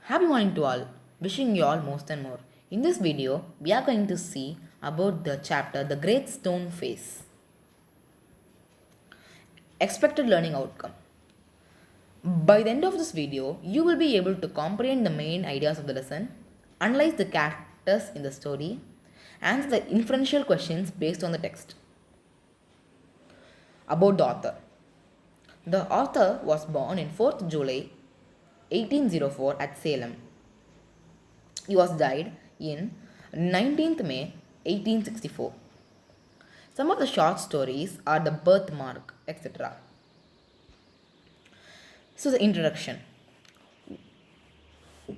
Happy morning to all. Wishing you all most and more. In this video, we are going to see about the chapter The Great Stone Face. Expected learning outcome. By the end of this video, you will be able to comprehend the main ideas of the lesson, analyze the characters in the story, answer the inferential questions based on the text. About the author. The author was born in 4th July 1804 at Salem. He was died in 19th May 1864. Some of the short stories are The Birthmark, etc. So, the introduction.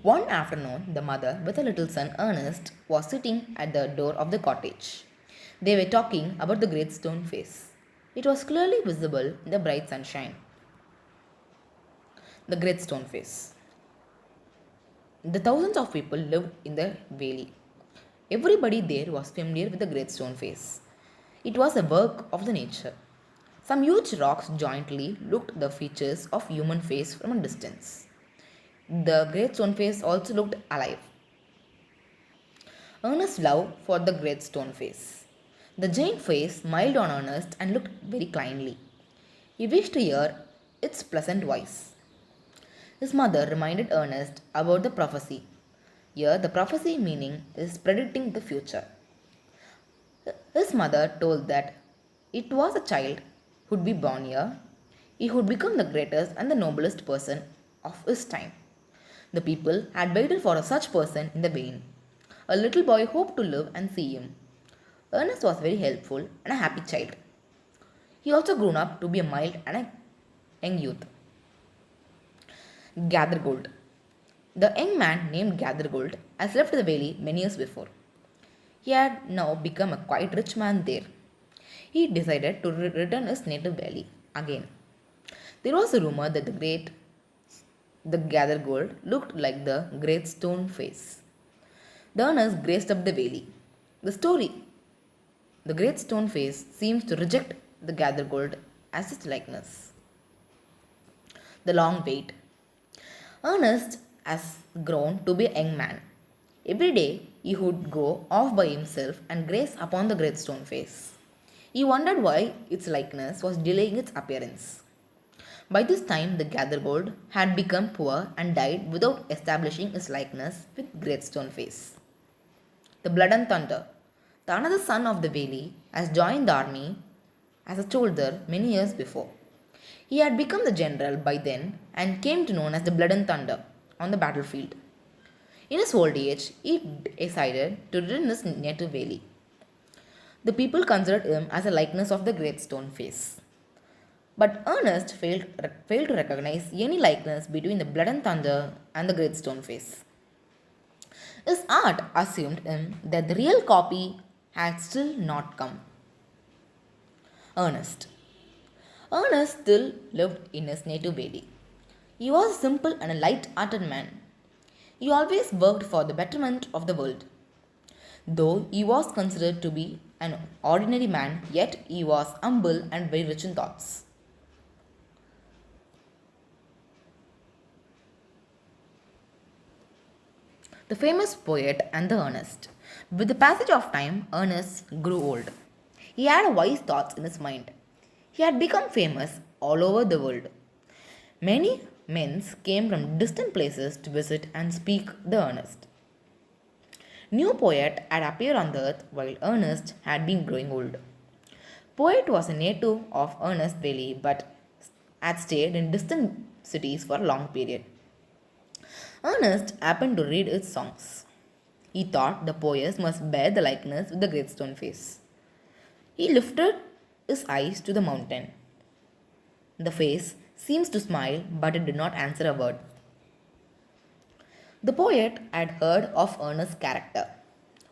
One afternoon, the mother with her little son Ernest was sitting at the door of the cottage. They were talking about the great stone face. It was clearly visible in the bright sunshine. The great stone face. The thousands of people lived in the valley. Everybody there was familiar with the great stone face. It was a work of the nature. Some huge rocks jointly looked the features of human face from a distance. The great stone face also looked alive. Ernest's love for the great stone face. The giant face smiled on Ernest and looked very kindly. He wished to hear its pleasant voice. His mother reminded Ernest about the prophecy. Here, the prophecy meaning is predicting the future. His mother told that it was a child who would be born here. He would become the greatest and the noblest person of his time. The people had waited for such person in the vain. A little boy hoped to live and see him. Ernest was very helpful and a happy child. He also grew up to be a mild and a young youth. Gathergold. The young man named Gathergold has left the valley many years before. He had now become a quite rich man there. He decided to return his native valley again. There was a rumor that the Gathergold looked like the great stone face. The Ernest graced up the valley. The story, the great stone face seems to reject the Gathergold as its likeness. The long wait. Ernest has grown to be a young man. Every day he would go off by himself and graze upon the great stone face. He wondered why its likeness was delaying its appearance. By this time, the Gathergold had become poor and died without establishing his likeness with great stone face. The Blood and Thunder. The another son of the valley has joined the army as a soldier many years before. He had become the general by then and came to known as the Blood and Thunder on the battlefield. In his old age, he decided to return his native valley. The people considered him as a likeness of the great stone face. But Ernest failed to recognize any likeness between the Blood and Thunder and the great stone face. His art assumed him that the real copy had still not come. Ernest. Ernest still lived in his native valley. He was a simple and a light-hearted man. He always worked for the betterment of the world. Though he was considered to be an ordinary man, yet he was humble and very rich in thoughts. The famous poet and the Ernest. With the passage of time, Ernest grew old. He had wise thoughts in his mind. He had become famous all over the world. Many men came from distant places to visit and speak the Ernest. New poet had appeared on the earth while Ernest had been growing old. Poet was a native of Ernest Valley but had stayed in distant cities for a long period. Ernest happened to read his songs. He thought the poets must bear the likeness with the great stone face. He lifted his eyes to the mountain. The face seems to smile, but it did not answer a word. The poet had heard of Ernest's character.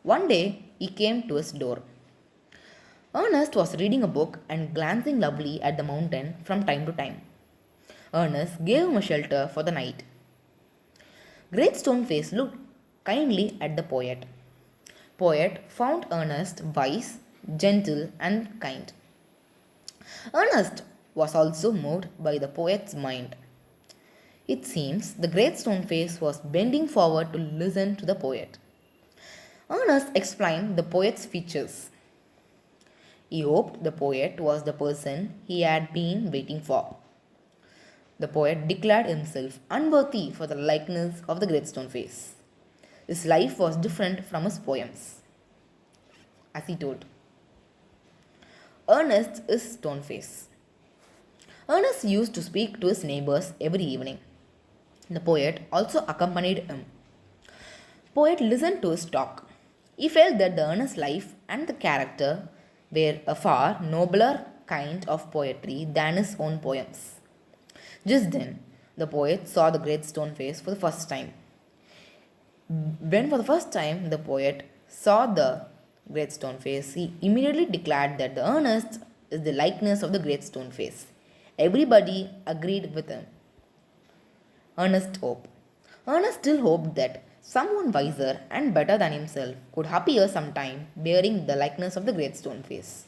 One day he came to his door. Ernest was reading a book and glancing lovely at the mountain from time to time. Ernest gave him a shelter for the night. Great Stone Face looked kindly at the poet. Poet found Ernest wise, gentle, and kind. Ernest was also moved by the poet's mind. It seems the great stone face was bending forward to listen to the poet. Ernest explained the poet's features. He hoped the poet was the person he had been waiting for. The poet declared himself unworthy for the likeness of the great stone face. His life was different from his poems. As he told, Ernest is stone face. Ernest used to speak to his neighbors every evening. The poet also accompanied him. Poet listened to his talk. He felt that the earnest life and the character were a far nobler kind of poetry than his own poems. Just then, the poet saw the great stone face for the first time. When for the first time the poet saw the great stone face, he immediately declared that the earnest is the likeness of the great stone face. Everybody agreed with him. Ernest hoped. Ernest still hoped that someone wiser and better than himself could appear sometime bearing the likeness of the great stone face.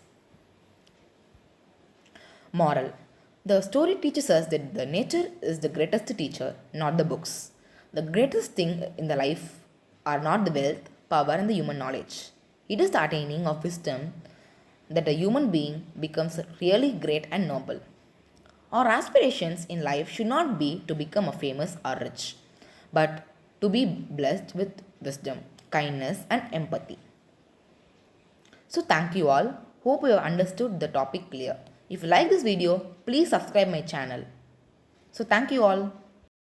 Moral: the story teaches us that the nature is the greatest teacher, not the books. The greatest thing in the life are not the wealth, power, and the human knowledge. It is the attaining of wisdom that a human being becomes really great and noble. Our aspirations in life should not be to become a famous or rich, but to be blessed with wisdom, kindness, and empathy. So, thank you all. Hope you have understood the topic clear. If you like this video, please subscribe my channel. So, thank you all.